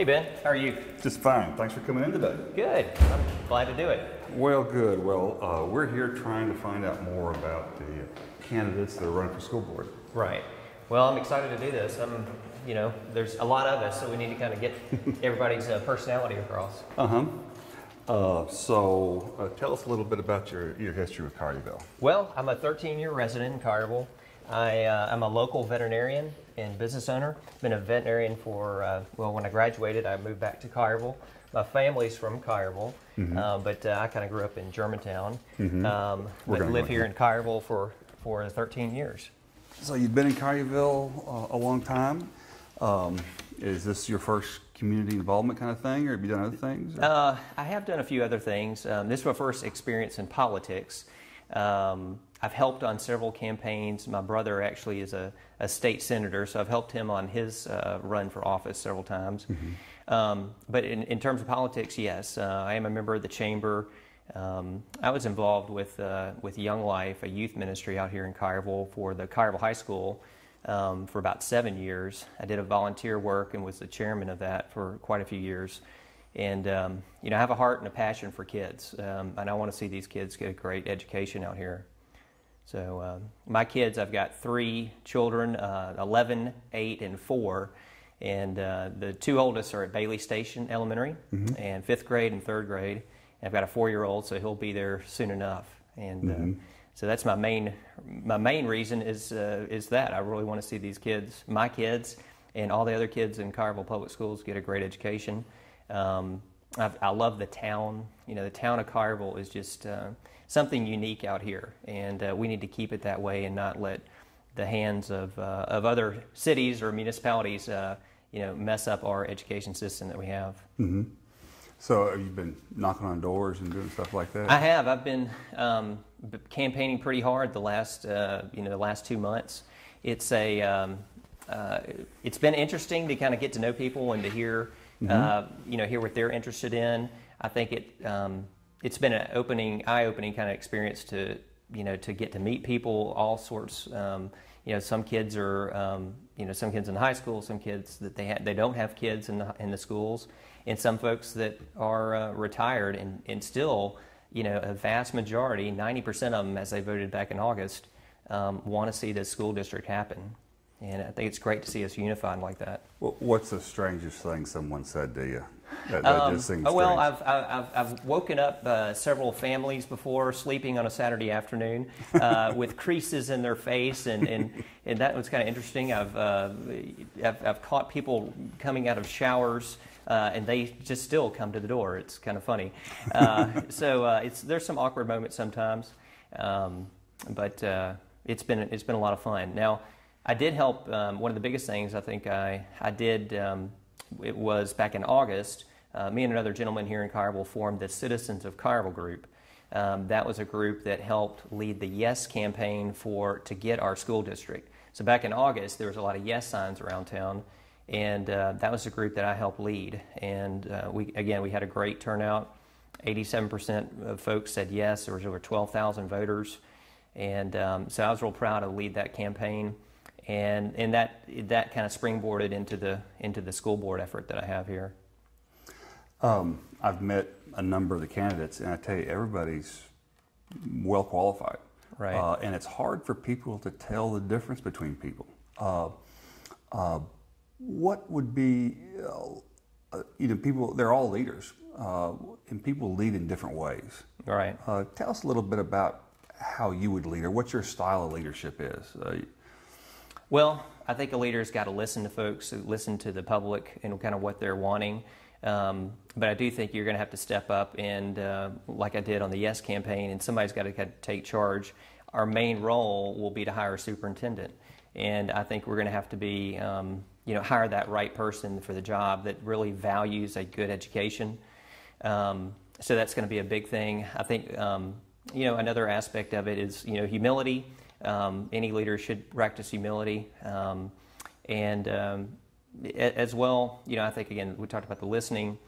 Hey Ben, how are you? Just fine. Thanks for coming in today. Good. I'm glad to do it. Well, good. Well, we're here trying to find out more about the candidates that are running for school board. Right. Well, I'm excited to do this. There's a lot of us, so we need to kind of get everybody's personality across. So tell us a little bit about your history with Collierville. Well, I'm a 13-year resident in Collierville. I'm a local veterinarian and business owner. Been a veterinarian for, when I graduated, I moved back to Collierville. My family's from Collierville, but I kind of grew up in Germantown. But live here in Collierville for 13 years. So you've been in Collierville a long time. Is this your first community involvement kind of thing, or have you done other things? I have done a few other things. This is my first experience in politics. I've helped on several campaigns. My brother actually is a state senator, so I've helped him on his run for office several times. But in terms of politics, yes, I am a member of the chamber. I was involved with Young Life, a youth ministry out here in Collierville for the Collierville High School for about 7 years. I did a volunteer work and was the chairman of that for quite a few years. And I have a heart and a passion for kids, and I want to see these kids get a great education out here. So my kids, I've got 3 children, 11, 8, and 4, and the 2 oldest are at Bailey Station Elementary, and 5th grade and 3rd grade. And I've got a 4-year-old, so he'll be there soon enough. And so that's my main reason is that I really want to see these kids, my kids, and all the other kids in Collierville Public Schools get a great education. I love the town. The town of Collierville is just something unique out here, and we need to keep it that way and not let the hands of other cities or municipalities mess up our education system that we have. So have you been knocking on doors and doing stuff like that? I have. I've been campaigning pretty hard the last 2 months. It's been interesting to kind of get to know people and to hear hear what they're interested in. I think it's been an eye-opening kind of experience to get to meet people, all sorts. Some kids are, some kids in high school, some kids that they don't have kids in the schools, and some folks that are retired and still, a vast majority, 90% of them, as they voted back in August, want to see this school district happen. And I think it's great to see us unified like that. Well, what's the strangest thing someone said to you? That just seems well, strange? I've woken up several families before sleeping on a Saturday afternoon with creases in their face, and that was kind of interesting. I've caught people coming out of showers and they just still come to the door. It's kind of funny. There's some awkward moments sometimes, but it's been a lot of fun. Now, I did help. One of the biggest things I think I did, it was back in August, me and another gentleman here in Collierville formed the Citizens of Collierville group. That was a group that helped lead the YES campaign to get our school district. So back in August, there was a lot of YES signs around town, and that was a group that I helped lead. And we had a great turnout. 87% of folks said yes. There was over 12,000 voters, and so I was real proud to lead that campaign. And that kind of springboarded into the school board effort that I have here. I've met a number of the candidates, and I tell you, everybody's well qualified. Right. And it's hard for people to tell the difference between people. What would be, people? They're all leaders, and people lead in different ways. Right. Tell us a little bit about how you would lead, or what your style of leadership is. Well, I think a leader's got to listen to folks, listen to the public and kind of what they're wanting. But I do think you're going to have to step up and, like I did on the YES campaign, and somebody's got to kind of take charge. Our main role will be to hire a superintendent. And I think we're going to have to be, hire that right person for the job that really values a good education. So that's going to be a big thing. I think, another aspect of it is, humility. Any leader should practice humility, and as well, I think, again, we talked about the listening,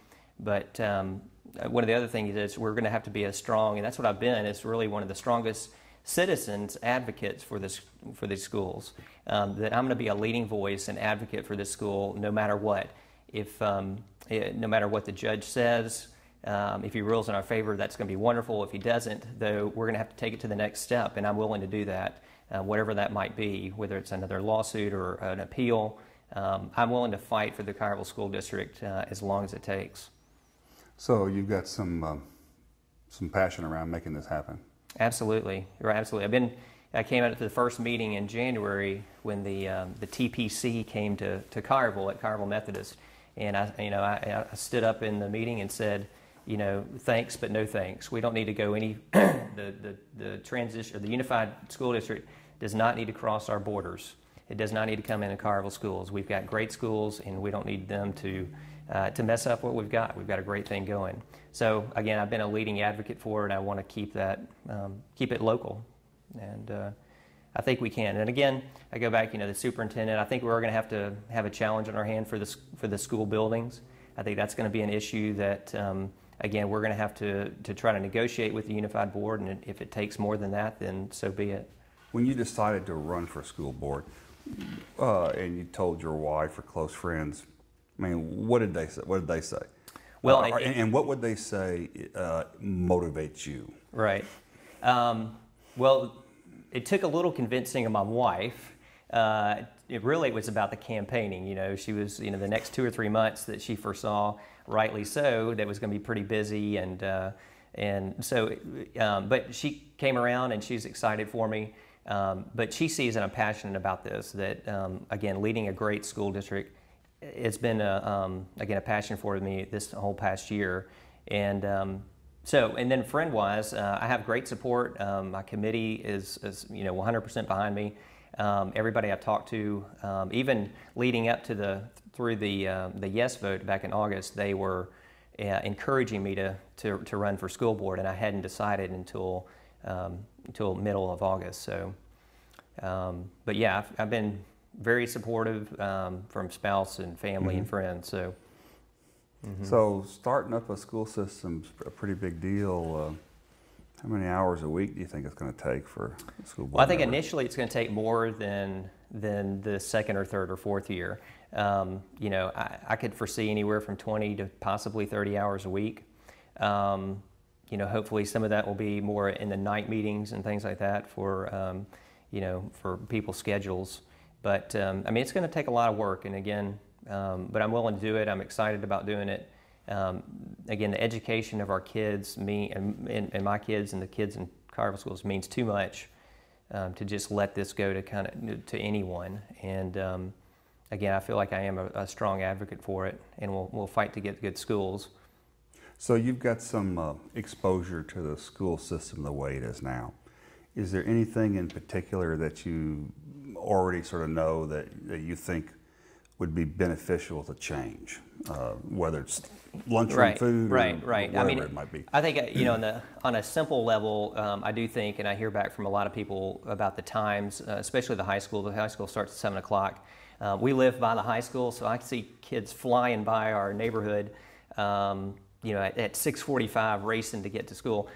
but one of the other things is we're going to have to be as strong, and that's what I've been, is really one of the strongest citizens advocates for these schools, that I'm going to be a leading voice and advocate for this school no matter what. If no matter what the judge says. If he rules in our favor, that's going to be wonderful. If he doesn't, though, we're going to have to take it to the next step, and I'm willing to do that, whatever that might be, whether it's another lawsuit or an appeal. I'm willing to fight for the Collierville School District as long as it takes. So you've got some passion around making this happen. Absolutely, right. Absolutely. I came out to the first meeting in January when the TPC came to Collierville at Collierville Methodist, and I stood up in the meeting and said, thanks but no thanks. We don't need to go any. The transition, or the unified school district, does not need to cross our borders. It does not need to come into Collierville schools. We've got great schools, and we don't need them to mess up what we've got. We've got a great thing going. So again, I've been a leading advocate for it, and I want to keep it local, and I think we can. And again, I go back, the superintendent. I think we're going to have a challenge on our hand for the school buildings. I think that's going to be an issue that again we're going to have to try to negotiate with the unified board, and if it takes more than that, then so be it. When you decided to run for school board, and you told your wife or close friends, I mean, what did they say? Well, and what would they say motivates you? Right. Well, it took a little convincing of my wife. It was about the campaigning. She was, the next 2 or 3 months that she foresaw, rightly so, that was going to be pretty busy, and so, but she came around and she's excited for me. But she sees, and I'm passionate about this, that again, leading a great school district, it's been again a passion for me this whole past year, and and then friend-wise, I have great support. My committee is 100% behind me. Everybody I talked to, even leading up to the yes vote back in August, they were encouraging me to run for school board, and I hadn't decided until middle of August. So, but yeah, I've been very supportive from spouse and family and friends. So, So starting up a school system's a pretty big deal. How many hours a week do you think it's going to take for a school board? Well, I think initially it's going to take more than the second or third or fourth year. I could foresee anywhere from 20 to possibly 30 hours a week. Hopefully some of that will be more in the night meetings and things like that for people's schedules. But it's going to take a lot of work, and again, but I'm willing to do it. I'm excited about doing it. Again, the education of our kids, me and my kids and the kids in Collierville schools, means too much to just let this go to anyone. And again, I feel like I am a strong advocate for it, and we'll fight to get good schools. So you've got some exposure to the school system the way it is now. Is there anything in particular that you already sort of know that you think would be beneficial to change, whether it's lunchroom food or whatever it might be? I think on a simple level, I do think, and I hear back from a lot of people about the times, especially the high school. The high school starts at 7 o'clock. We live by the high school, so I see kids flying by our neighborhood at 6:45 racing to get to school.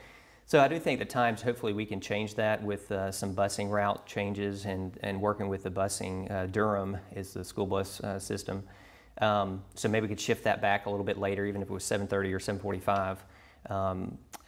So I do think at times, hopefully we can change that with some busing route changes and working with the busing. Durham is the school bus system. So maybe we could shift that back a little bit later, even if it was 7:30 or 7:45.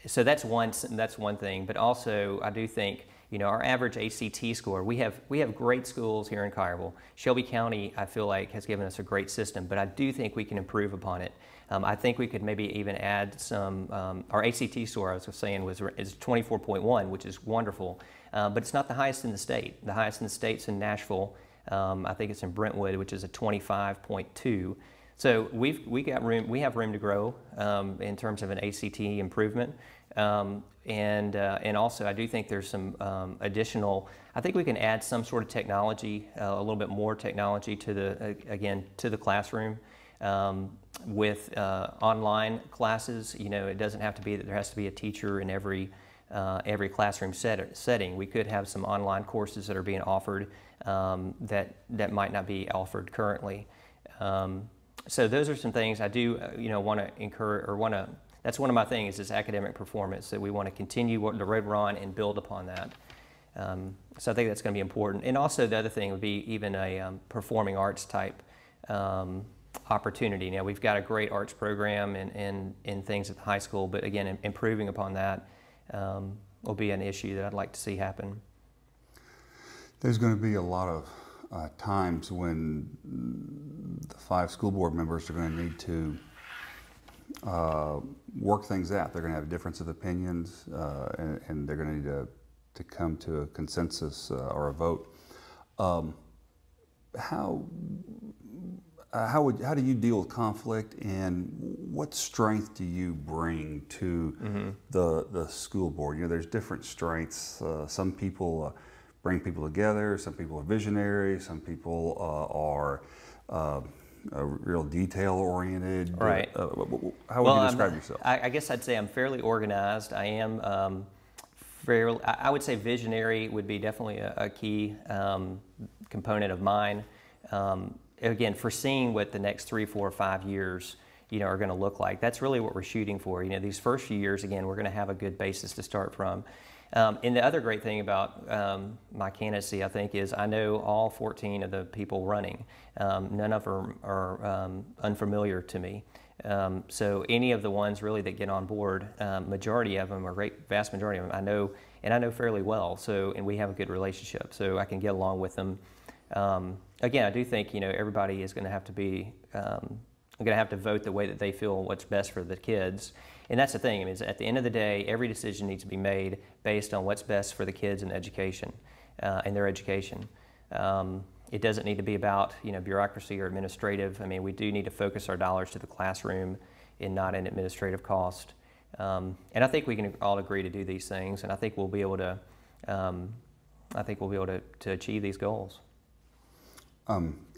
So that's one thing. But also, I do think, our average ACT score, we have great schools here in Collierville. Shelby County, I feel like, has given us a great system, but I do think we can improve upon it. I think we could maybe even add some, our ACT score, I was saying, is 24.1, which is wonderful, but it's not the highest in the state. The highest in the state's in Nashville. I think it's in Brentwood, which is a 25.2. So we have room to grow in terms of an ACT improvement. And also, I do think there's some additional. I think we can add some sort of technology, a little bit more technology to the classroom with online classes. It doesn't have to be that there has to be a teacher in every classroom setting. We could have some online courses that are being offered that might not be offered currently. So those are some things I do want to encourage or that's one of my things is academic performance, that we want to continue the road we're on and build upon that. So I think that's going to be important. And also the other thing would be even a performing arts type opportunity. Now, we've got a great arts program and things at the high school, but again, improving upon that will be an issue that I'd like to see happen. There's going to be a lot of times when the 5 school board members are going to need to work things out. They're going to have a difference of opinions, and they're going to need to come to a consensus or a vote. How do you deal with conflict, and what strength do you bring to the school board? You know, there's different strengths. Some people bring people together. Some people are visionary. Some people are real detail-oriented. Right. How would you describe yourself? I guess I'd say I'm fairly organized. I am fairly, I would say visionary would be definitely a key component of mine. Again, foreseeing what the next 3, 4, 5 years, you know, are going to look like. That's really what we're shooting for. You know, these first few years, again, we're going to have a good basis to start from. And the other great thing about my candidacy, I think, is I know all 14 of the people running. None of them are unfamiliar to me. So any of the ones really that get on board, majority of them, or vast majority of them, I know, and I know fairly well. So, and we have a good relationship, so I can get along with them. Again, I do think, you know, everybody is going to have to be, going to have to vote the way that they feel what's best for the kids. And that's the thing, I mean, at the end of the day, every decision needs to be made based on what's best for the kids and education, and their education. It doesn't need to be about, you know, bureaucracy or administrative. I mean, we do need to focus our dollars to the classroom and not in administrative cost. And I think we can all agree to do these things, and I think we'll be able to, to achieve these goals.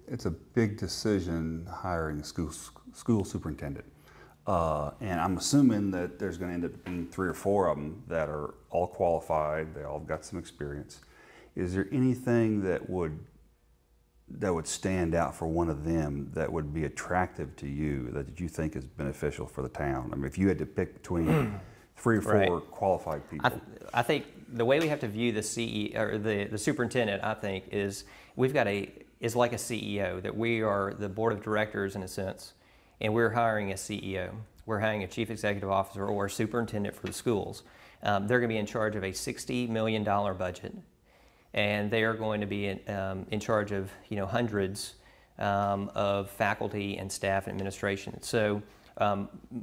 It's a big decision hiring a school superintendent. And I'm assuming that there's going to end up being 3 or 4 of them that are all qualified, they all got some experience. Is there anything that would stand out for one of them that would be attractive to you, that you think is beneficial for the town? I mean, if you had to pick between 3 or 4 Right. qualified people. I think the way we have to view the CEO or the superintendent, I think, is is like a CEO, that we are the board of directors in a sense, and we're hiring a CEO. We're hiring a chief executive officer or a superintendent for the schools. They're going to be in charge of a $60 million budget, and they are going to be in charge of, you know, hundreds of faculty and staff and administration. So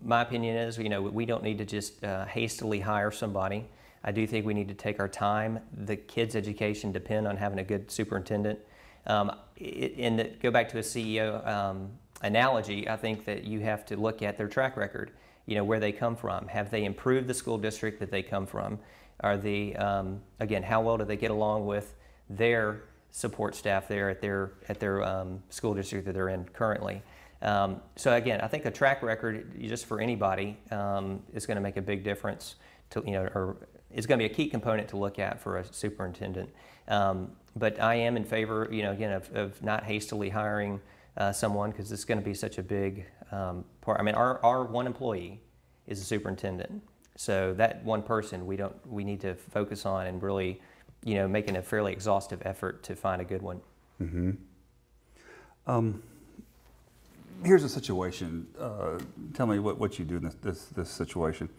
my opinion is, you know, we don't need to just hastily hire somebody. I do think we need to take our time. The kids' education depend on having a good superintendent. And go back to a CEO analogy, I think that you have to look at their track record, you know, where they come from. Have they improved the school district that they come from? Are they, again, how well do they get along with their support staff there at their school district that they're in currently? So again, I think a track record, just for anybody, is going to make a big difference to, you know, or is going to be a key component to look at for a superintendent. But I am in favor, you know, again, of not hastily hiring someone, because it's going to be such a big part. I mean, our one employee is a superintendent, so that one person we need to focus on and really, you know, making a fairly exhaustive effort to find a good one. Mm-hmm. Here's a situation. Tell me what you do in this situation.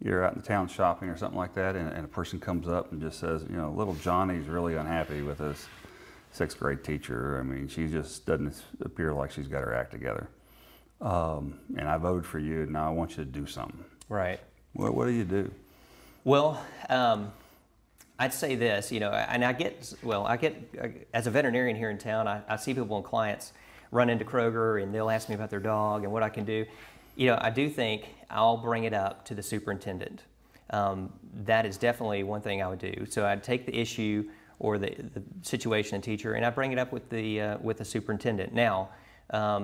You're out in the town shopping or something like that, and a person comes up and just says, you know, little Johnny's really unhappy with his 6th grade teacher. I mean, she just doesn't appear like she's got her act together. And I voted for you, and now I want you to do something. Right. What do you do? Well, I'd say this, you know, and I get, as a veterinarian here in town, I see people and clients run into Kroger, and they'll ask me about their dog and what I can do. You know, I do think I'll bring it up to the superintendent. That is definitely one thing I would do. So I'd take the issue or the situation and teacher, and I bring it up with the superintendent. Now,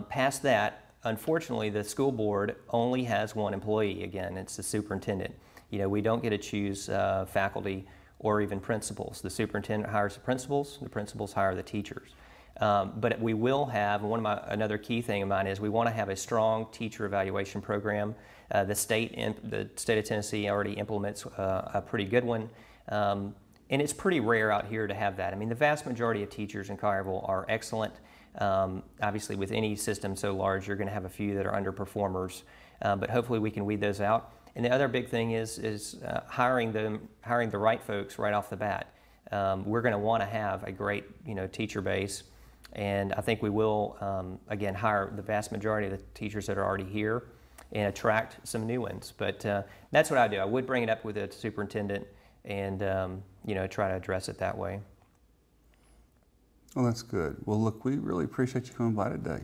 past that, unfortunately, the school board only has one employee. Again, it's the superintendent. You know, we don't get to choose faculty or even principals. The superintendent hires the principals hire the teachers. But we will have, another key thing of mine is we want to have a strong teacher evaluation program. The state of Tennessee already implements a pretty good one. And it's pretty rare out here to have that. I mean, the vast majority of teachers in Collierville are excellent. Obviously, with any system so large, you're going to have a few that are underperformers, but hopefully we can weed those out. And the other big thing is hiring the right folks right off the bat. We're going to want to have a great teacher base, and I think we will again hire the vast majority of the teachers that are already here and attract some new ones. But that's what I do. I would bring it up with the superintendent and try to address it that way. Well, that's good. Well, look, we really appreciate you coming by today.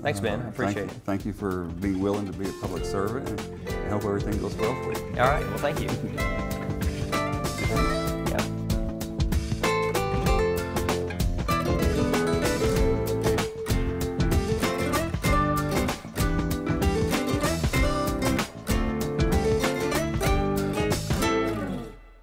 Thanks, Ben. I appreciate it. Thank you for being willing to be a public servant, and I hope everything goes well for you. All right. Well, thank you.